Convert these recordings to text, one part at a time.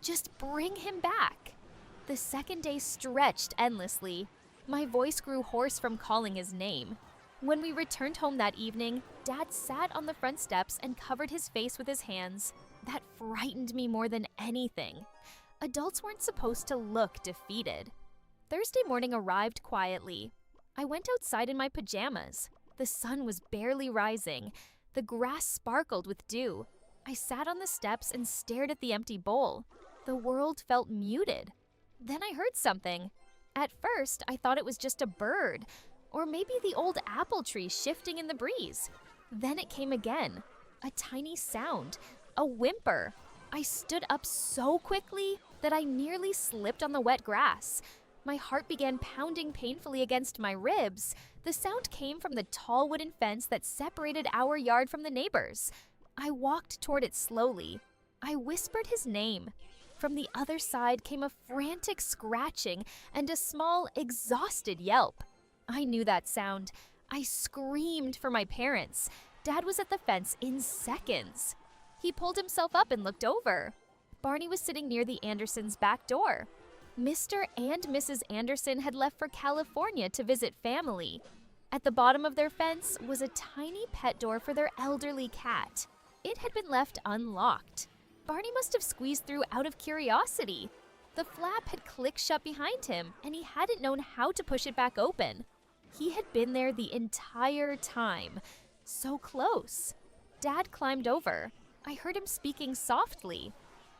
Just bring him back. The second day stretched endlessly. My voice grew hoarse from calling his name. When we returned home that evening, Dad sat on the front steps and covered his face with his hands. That frightened me more than anything. Adults weren't supposed to look defeated. Thursday morning arrived quietly. I went outside in my pajamas. The sun was barely rising. The grass sparkled with dew. I sat on the steps and stared at the empty bowl. The world felt muted. Then I heard something. At first, I thought it was just a bird, or maybe the old apple tree shifting in the breeze. Then it came again. A tiny sound, a whimper. I stood up so quickly that I nearly slipped on the wet grass. My heart began pounding painfully against my ribs. The sound came from the tall wooden fence that separated our yard from the neighbors. I walked toward it slowly. I whispered his name. From the other side came a frantic scratching and a small, exhausted yelp. I knew that sound. I screamed for my parents. Dad was at the fence in seconds. He pulled himself up and looked over. Barney was sitting near the Andersons' back door. Mr. and Mrs. Anderson had left for California to visit family. At the bottom of their fence was a tiny pet door for their elderly cat. It had been left unlocked. Barney must have squeezed through out of curiosity. The flap had clicked shut behind him, and he hadn't known how to push it back open. He had been there the entire time. So close. Dad climbed over. I heard him speaking softly.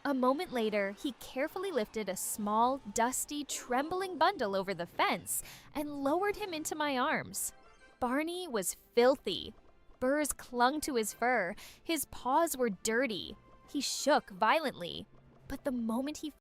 A moment later, he carefully lifted a small, dusty, trembling bundle over the fence and lowered him into my arms. Barney was filthy. Burrs clung to his fur. His paws were dirty. He shook violently. But the moment he